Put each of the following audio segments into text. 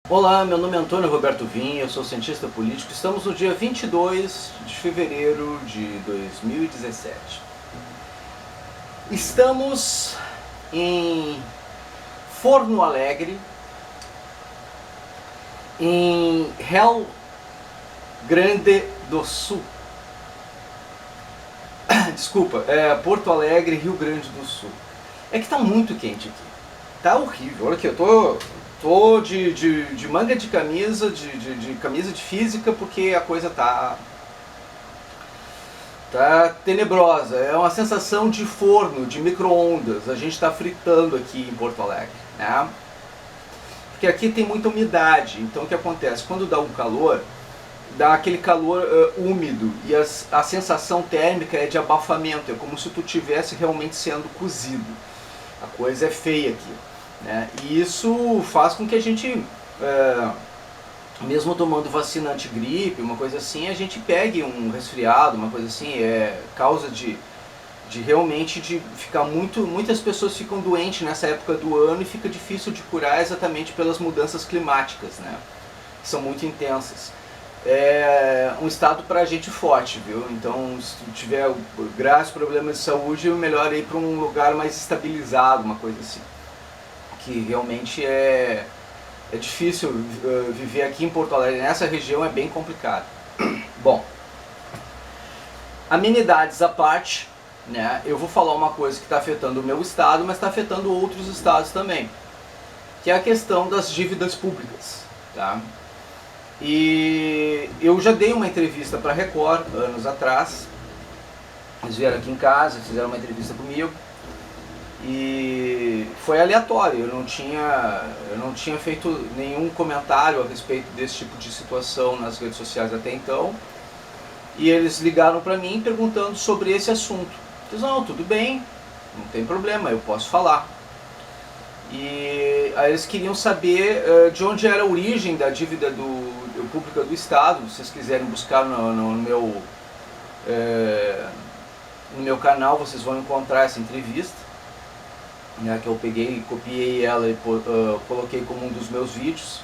Olá, meu nome é Antônio Roberto Vinha, eu sou cientista político. Estamos no dia 22 de fevereiro de 2017. Estamos em Forno Alegre, em Rio Grande do Sul. Desculpa, Porto Alegre, Rio Grande do Sul. É que tá muito quente aqui. Tá horrível. Olha aqui, eu tô de manga de camisa, de camisa de física, porque a coisa tá tenebrosa. É uma sensação de forno, de micro-ondas. A gente está fritando aqui em Porto Alegre, né? Porque aqui tem muita umidade. Então o que acontece? Quando dá um calor, dá aquele calor úmido e a sensação térmica é de abafamento. É como se tu estivesse realmente sendo cozido. A coisa é feia aqui, né? E isso faz com que a gente, mesmo tomando vacina antigripe, uma coisa assim, a gente pegue um resfriado, uma coisa assim, causa de realmente de ficar muitas pessoas ficam doentes nessa época do ano e fica difícil de curar exatamente pelas mudanças climáticas, né? Que são muito intensas. É um estado para gente forte, viu? Então, se tu tiver graves problemas de saúde, é melhor ir para um lugar mais estabilizado, uma coisa assim. Que realmente é difícil viver aqui em Porto Alegre, nessa região é bem complicado. Bom, amenidades à parte, né? Eu vou falar uma coisa que está afetando o meu estado, mas está afetando outros estados também, que é a questão das dívidas públicas, tá? E eu já dei uma entrevista para a Record anos atrás. Eles vieram aqui em casa, fizeram uma entrevista comigo e foi aleatório. Eu não tinha feito nenhum comentário a respeito desse tipo de situação nas redes sociais até então. E eles ligaram para mim perguntando sobre esse assunto. Eu disse, não, tudo bem, não tem problema, eu posso falar. E aí eles queriam saber de onde era a origem da dívida pública do Estado. Se vocês quiserem buscar no meu canal, vocês vão encontrar essa entrevista, né, que eu peguei, copiei ela e coloquei como um dos meus vídeos.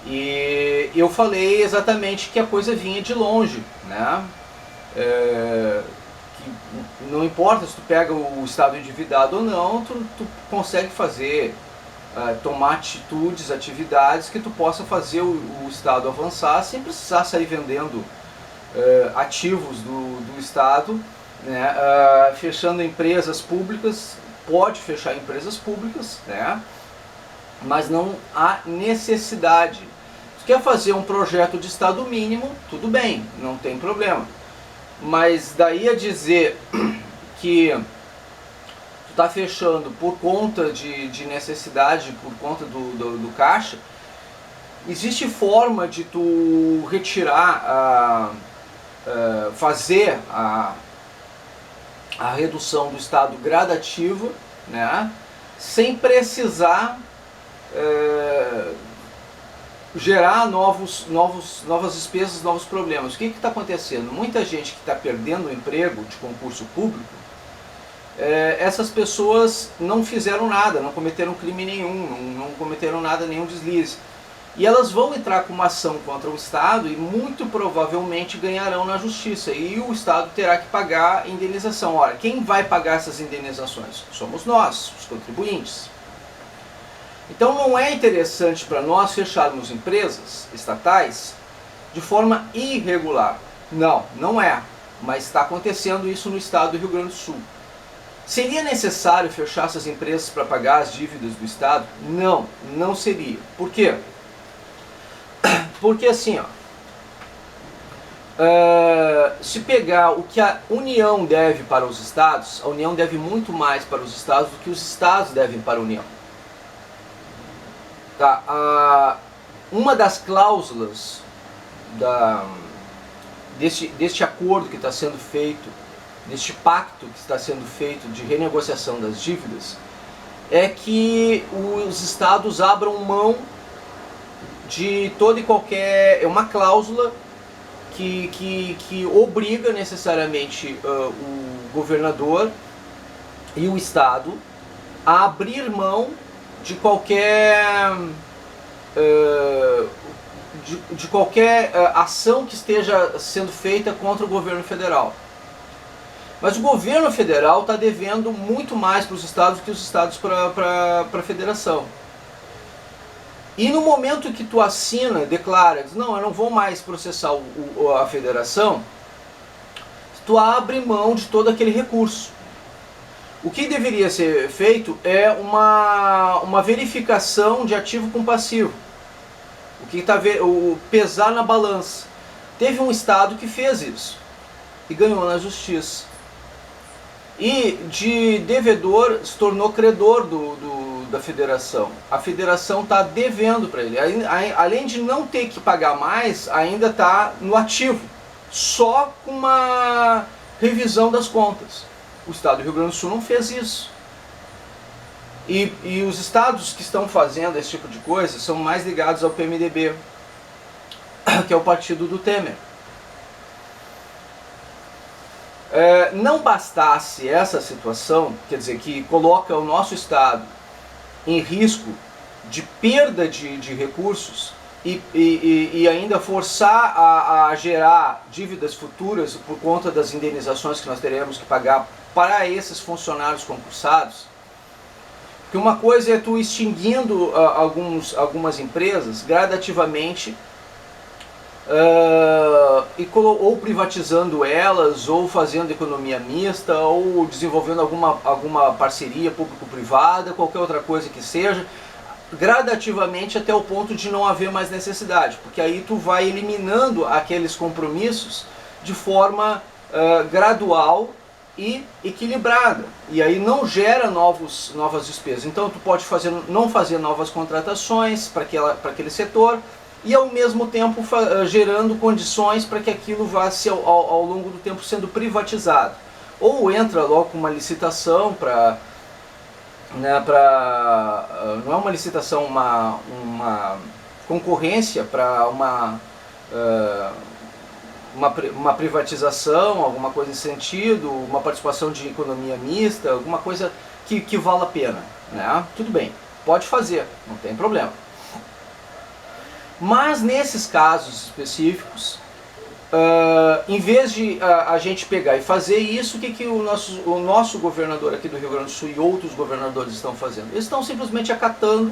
E eu falei exatamente que a coisa vinha de longe, né? Que não importa se tu pega o estado endividado ou não, tu consegue fazer, tomar atitudes, atividades que tu possa fazer o estado avançar sem precisar sair vendendo ativos do estado, né? Fechando empresas públicas. Pode fechar empresas públicas, né? Mas não há necessidade. Se quer fazer um projeto de estado mínimo, tudo bem, não tem problema. Mas daí a dizer que tu está fechando por conta de necessidade, por conta do caixa, existe forma de tu retirar, fazer a redução do estado gradativa, né, sem precisar gerar novas despesas, novos problemas. O que está acontecendo? Muita gente que está perdendo o emprego de concurso público, essas pessoas não fizeram nada, não cometeram crime nenhum, não cometeram nada, nenhum deslize. E elas vão entrar com uma ação contra o Estado e muito provavelmente ganharão na justiça. E o Estado terá que pagar a indenização. Ora, quem vai pagar essas indenizações? Somos nós, os contribuintes. Então não é interessante para nós fecharmos empresas estatais de forma irregular. Não, não é. Mas está acontecendo isso no estado do Rio Grande do Sul. Seria necessário fechar essas empresas para pagar as dívidas do Estado? Não, não seria. Por quê? Porque assim, se pegar o que a União deve para os estados, a União deve muito mais para os estados do que os estados devem para a União. Tá? Uma das cláusulas deste acordo que está sendo feito, deste pacto que está sendo feito de renegociação das dívidas, é que os estados abram mão de toda e qualquer... É uma cláusula que obriga necessariamente o governador e o estado a abrir mão de qualquer de qualquer ação que esteja sendo feita contra o governo federal. Mas o governo federal está devendo muito mais para os estados do que os estados para a federação. E no momento que tu assina, declara, diz, não, eu não vou mais processar a federação, tu abre mão de todo aquele recurso. O que deveria ser feito é uma verificação de ativo com passivo. O que está o pesar na balança. Teve um estado que fez isso e ganhou na justiça. E de devedor se tornou credor da federação. A federação está devendo para ele. Além de não ter que pagar mais, ainda está no ativo. Só com uma revisão das contas. O estado do Rio Grande do Sul não fez isso. E os estados que estão fazendo esse tipo de coisa são mais ligados ao PMDB, que é o partido do Temer. Não bastasse essa situação, quer dizer, que coloca o nosso estado em risco de perda de recursos e ainda forçar a gerar dívidas futuras por conta das indenizações que nós teremos que pagar para esses funcionários concursados. Porque uma coisa é tu extinguindo algumas empresas gradativamente, ou privatizando elas, ou fazendo economia mista, ou desenvolvendo alguma parceria público-privada, qualquer outra coisa que seja, gradativamente até o ponto de não haver mais necessidade, porque aí tu vai eliminando aqueles compromissos de forma gradual e equilibrada, e aí não gera novas despesas. Então tu pode não fazer novas contratações para aquele setor, e ao mesmo tempo gerando condições para que aquilo vá ao longo do tempo sendo privatizado. Ou entra logo com uma licitação para... não é uma licitação, uma concorrência para uma privatização, alguma coisa nesse sentido, uma participação de economia mista, alguma coisa que vale a pena, né? Tudo bem, pode fazer, não tem problema. Mas nesses casos específicos, em vez de a gente pegar e fazer isso, o que o nosso governador aqui do Rio Grande do Sul e outros governadores estão fazendo? Eles estão simplesmente acatando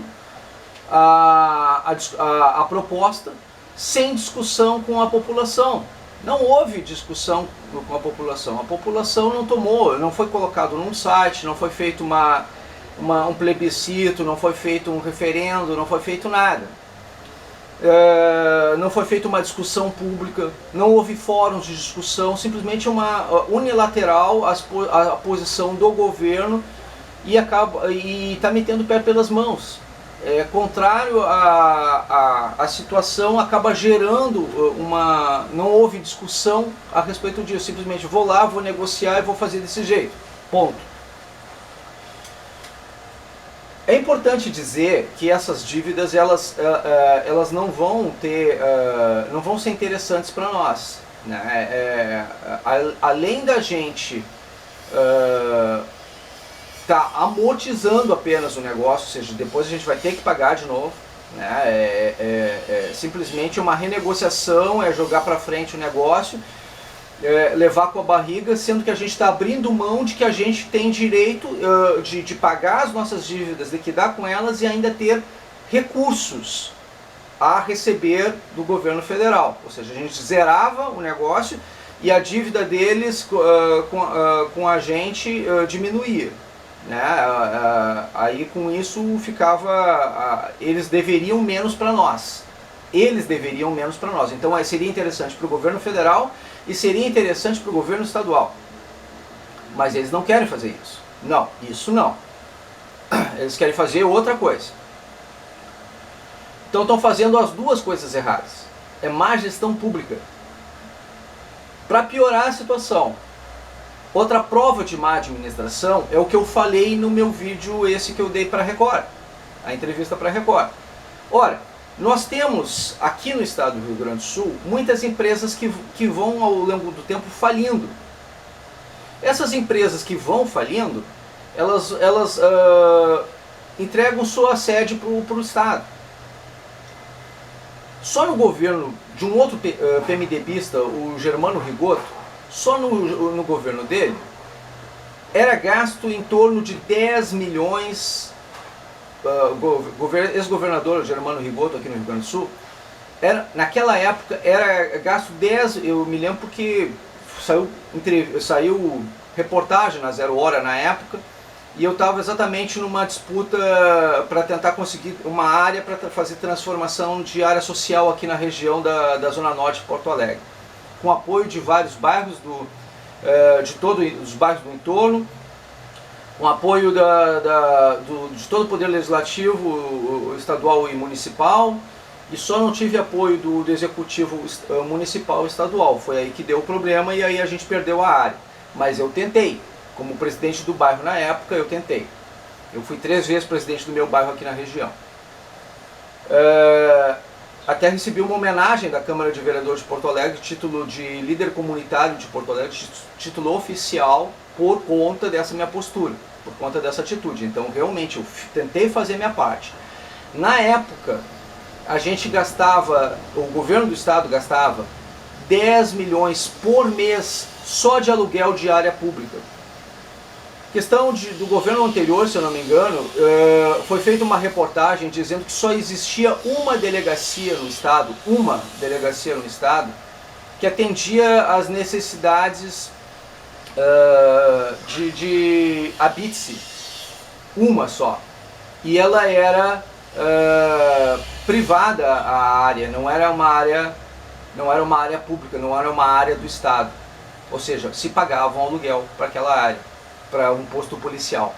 a proposta sem discussão com a população. Não houve discussão com a população não tomou, não foi colocado num site, não foi feito um plebiscito, não foi feito um referendo, não foi feito nada. Não foi feita uma discussão pública, não houve fóruns de discussão, simplesmente uma unilateral a posição do governo e está metendo o pé pelas mãos. Contrário à situação, acaba gerando não houve discussão a respeito disso, simplesmente vou lá, vou negociar e vou fazer desse jeito, ponto. É importante dizer que essas dívidas elas não vão ser interessantes para nós, né? Além da gente tá amortizando apenas o negócio, ou seja, depois a gente vai ter que pagar de novo, né? Simplesmente uma renegociação, jogar para frente o negócio, levar com a barriga, sendo que a gente está abrindo mão de que a gente tem direito de pagar as nossas dívidas, liquidar com elas e ainda ter recursos a receber do governo federal. Ou seja, a gente zerava o negócio e a dívida deles com a gente diminuía, né? Aí com isso eles deveriam menos para nós. Então seria interessante para o governo federal e seria interessante para o governo estadual. Mas eles não querem fazer isso. Não, isso não. Eles querem fazer outra coisa. Então estão fazendo as duas coisas erradas. É má gestão pública. Para piorar a situação, outra prova de má administração é o que eu falei no meu vídeo esse que eu dei para a Record, a entrevista para a Record. Ora, nós temos aqui no estado do Rio Grande do Sul muitas empresas que vão ao longo do tempo falindo. Essas empresas que vão falindo, elas entregam sua sede para o estado. Só no governo de um outro PMDBista, o Germano Rigoto, só no governo dele, era gasto em torno de 10 milhões, ex-governador Germano Rigoto aqui no Rio Grande do Sul, naquela época era gasto 10, eu me lembro porque saiu reportagem na Zero Hora na época, e eu estava exatamente numa disputa para tentar conseguir uma área para fazer transformação de área social aqui na região da Zona Norte de Porto Alegre, com apoio de vários bairros, de todos os bairros do entorno, com apoio de todo o Poder Legislativo estadual e municipal, e só não tive apoio do Executivo municipal e estadual. Foi aí que deu o problema e aí a gente perdeu a área. Mas eu tentei. Como presidente do bairro na época, eu tentei. Eu fui 3 vezes presidente do meu bairro aqui na região. Até recebi uma homenagem da Câmara de Vereadores de Porto Alegre, título de líder comunitário de Porto Alegre, título oficial, por conta dessa minha postura, por conta dessa atitude. Então, realmente, eu tentei fazer a minha parte. Na época, a gente gastava, o governo do estado gastava 10 milhões por mês só de aluguel de área pública. Questão do governo anterior, se eu não me engano, foi feita uma reportagem dizendo que só existia uma delegacia no estado, que atendia às necessidades de habite-se, uma só. E ela era privada a área, não era uma área pública, não era uma área do estado. Ou seja, se pagava um aluguel para aquela área, para um posto policial.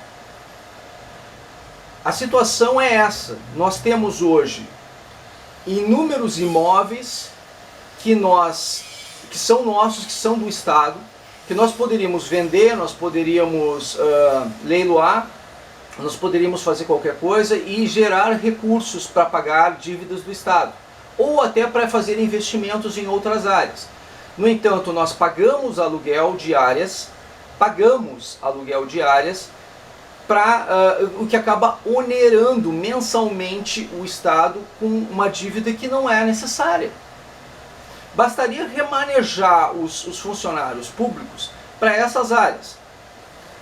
A situação é essa. Nós temos hoje inúmeros imóveis que são nossos, que são do estado, que nós poderíamos vender, nós poderíamos leiloar, nós poderíamos fazer qualquer coisa e gerar recursos para pagar dívidas do estado, ou até para fazer investimentos em outras áreas. No entanto, nós pagamos aluguel de áreas, o que acaba onerando mensalmente o estado com uma dívida que não é necessária. Bastaria remanejar os funcionários públicos para essas áreas.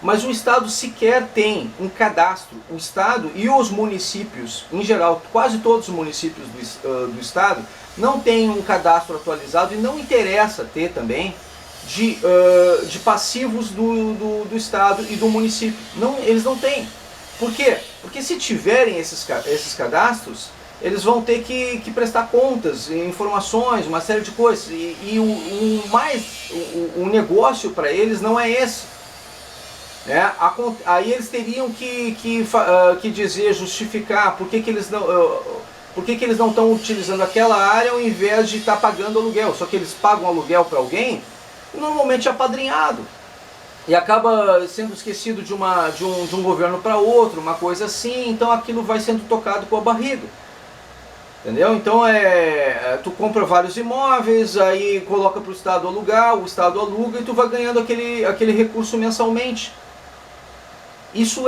Mas o estado sequer tem um cadastro. O estado e os municípios, em geral, quase todos os municípios do estado, não têm um cadastro atualizado e não interessa ter também de passivos do estado e do município. Eles não têm. Por quê? Porque se tiverem esses cadastros, eles vão ter que prestar contas, informações, uma série de coisas. E o negócio para eles não é esse. Aí eles teriam que dizer, justificar por que eles não estão utilizando aquela área ao invés de estar pagando aluguel. Só que eles pagam aluguel para alguém, normalmente apadrinhado, e acaba sendo esquecido de um governo para outro, uma coisa assim, então aquilo vai sendo tocado com a barriga. Entendeu? Então tu compra vários imóveis, aí coloca para o estado alugar, o estado aluga e tu vai ganhando aquele recurso mensalmente. Isso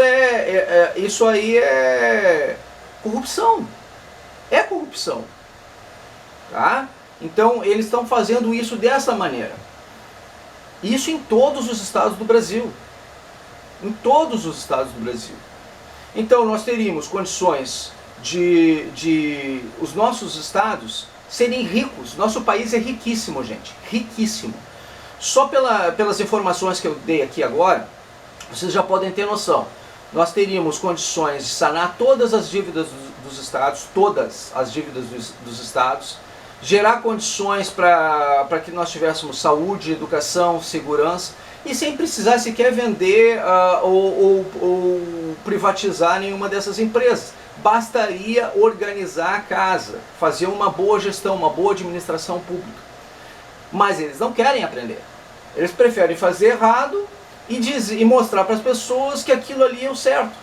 aí é corrupção. É corrupção. Tá? Então eles estão fazendo isso dessa maneira. Isso em todos os estados do Brasil. Em todos os estados do Brasil. Então nós teríamos condições de os nossos estados serem ricos. Nosso país é riquíssimo, gente. Riquíssimo. Só pelas informações que eu dei aqui agora, vocês já podem ter noção. Nós teríamos condições de sanar todas as dívidas dos estados, gerar condições para que nós tivéssemos saúde, educação, segurança, e sem precisar sequer vender ou privatizar nenhuma dessas empresas. Bastaria organizar a casa, fazer uma boa gestão, uma boa administração pública. Mas eles não querem aprender. Eles preferem fazer errado e mostrar para as pessoas que aquilo ali é o certo.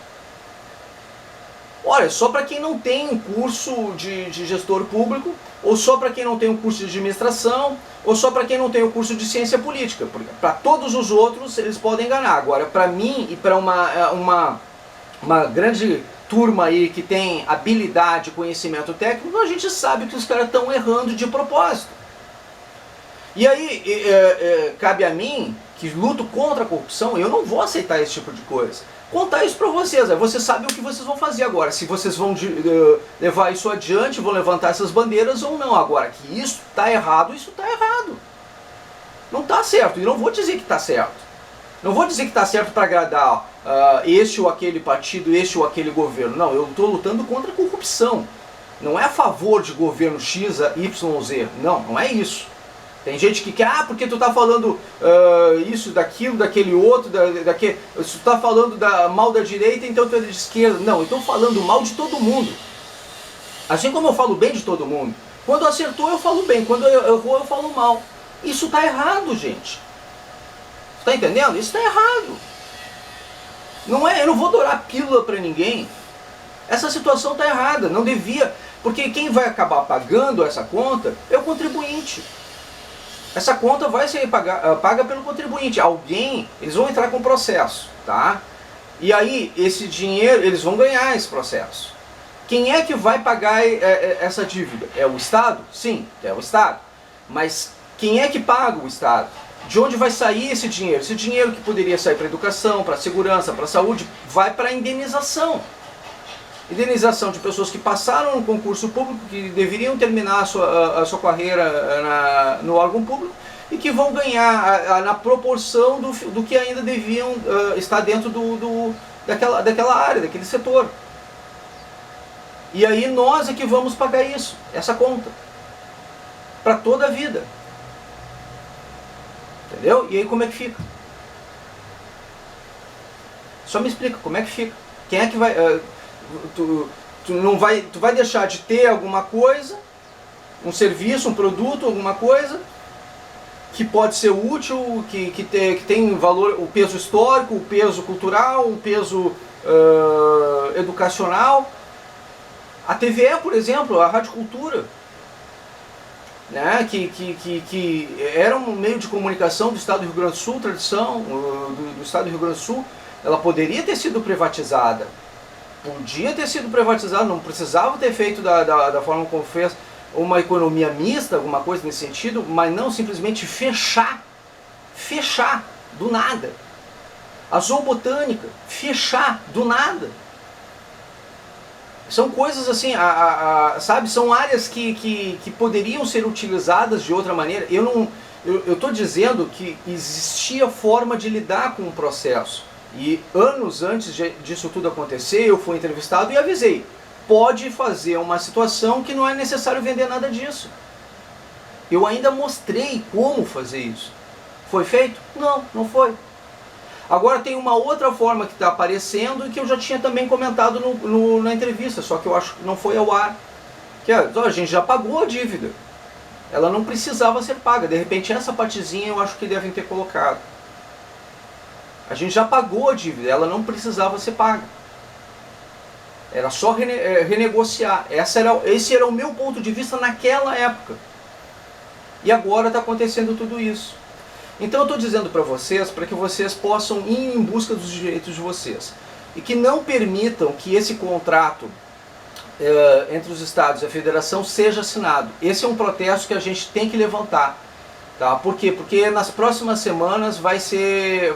Olha, só para quem não tem um curso de gestor público, ou só para quem não tem um curso de administração, ou só para quem não tem o curso de ciência política. Para todos os outros eles podem enganar. Agora, para mim e para uma grande turma aí que tem habilidade, conhecimento técnico, a gente sabe que os caras estão errando de propósito. E aí cabe a mim, que luto contra a corrupção, eu não vou aceitar esse tipo de coisa. Contar isso para vocês, aí vocês sabem o que vocês vão fazer agora, se vocês vão levar isso adiante, vão levantar essas bandeiras ou não. Agora, que isso está errado, isso está errado. Não está certo, e não vou dizer que está certo. Não vou dizer que está certo para agradar este ou aquele partido, este ou aquele governo. Não, eu estou lutando contra a corrupção. Não é a favor de governo X, Y ou Z. Não, não é isso. Tem gente que quer, porque tu está falando isso, daquilo, daquele outro, se tu está falando mal da direita, então tu é de esquerda. Não, eu estou falando mal de todo mundo. Assim como eu falo bem de todo mundo. Quando acertou eu falo bem, quando errou eu falo mal. Isso está errado, gente. Está entendendo? Isso está errado. Não é, eu não vou dourar pílula para ninguém. Essa situação está errada, não devia. Porque quem vai acabar pagando essa conta é o contribuinte. Essa conta vai ser paga pelo contribuinte. Alguém, eles vão entrar com processo, tá? E aí, esse dinheiro, eles vão ganhar esse processo. Quem é que vai pagar essa dívida? É o Estado? Sim, é o Estado. Mas quem é que paga o Estado? De onde vai sair esse dinheiro? Esse dinheiro que poderia sair para a educação, para a segurança, para a saúde, vai para a indenização. Indenização de pessoas que passaram no concurso público, que deveriam terminar a sua carreira no órgão público e que vão ganhar na proporção do que ainda deviam estar dentro daquela área, daquele setor. E aí nós é que vamos pagar isso, essa conta, para toda a vida. Entendeu? E aí como é que fica? Só me explica, como é que fica? Quem é que vai... Tu vai deixar de ter alguma coisa, um serviço, um produto, alguma coisa, que pode ser útil, que tem valor, o peso histórico, o peso cultural, o peso educacional. A TVE, por exemplo, a Rádio Cultura, né, que era um meio de comunicação do Estado do Rio Grande do Sul, tradição do Estado do Rio Grande do Sul, ela poderia ter sido privatizada. Podia ter sido privatizado, não precisava ter feito da forma como fez, uma economia mista, alguma coisa nesse sentido, mas não simplesmente fechar do nada. A zoobotânica, fechar do nada. São coisas assim, sabe, são áreas que poderiam ser utilizadas de outra maneira. Eu estou dizendo que existia forma de lidar com o processo. E anos antes disso tudo acontecer, eu fui entrevistado e avisei. Pode fazer uma situação que não é necessário vender nada disso. Eu ainda mostrei como fazer isso. Foi feito? Não, não foi. Agora tem uma outra forma que está aparecendo e que eu já tinha também comentado na entrevista, só que eu acho que não foi ao ar. Que a gente já pagou a dívida. Ela não precisava ser paga. De repente essa partezinha eu acho que devem ter colocado. A gente já pagou a dívida, ela não precisava ser paga. Era só renegociar. Esse era o meu ponto de vista naquela época. E agora está acontecendo tudo isso. Então eu estou dizendo para vocês, para que vocês possam ir em busca dos direitos de vocês. E que não permitam que esse contrato entre os estados e a federação seja assinado. Esse é um protesto que a gente tem que levantar. Tá? Por quê? Porque nas próximas semanas vai ser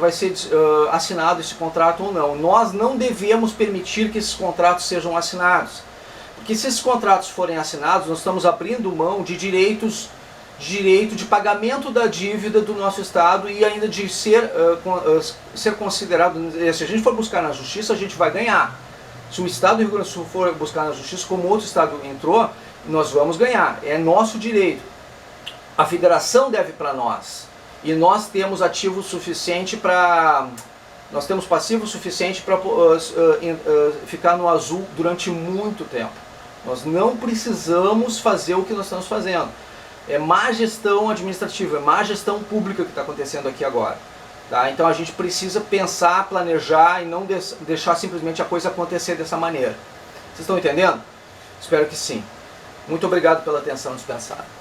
assinado esse contrato ou não. Nós não devemos permitir que esses contratos sejam assinados. Porque se esses contratos forem assinados, nós estamos abrindo mão de direito de pagamento da dívida do nosso Estado e ainda de ser considerado, se a gente for buscar na justiça, a gente vai ganhar. Se o Estado do Rio Grande do Sul for buscar na justiça, como outro Estado entrou, nós vamos ganhar. É nosso direito. A federação deve para nós. E nós temos ativo suficiente para... Nós temos passivo suficiente para ficar no azul durante muito tempo. Nós não precisamos fazer o que nós estamos fazendo. É má gestão administrativa, é má gestão pública que está acontecendo aqui agora. Tá? Então a gente precisa pensar, planejar e não deixar simplesmente a coisa acontecer dessa maneira. Vocês estão entendendo? Espero que sim. Muito obrigado pela atenção dispensada.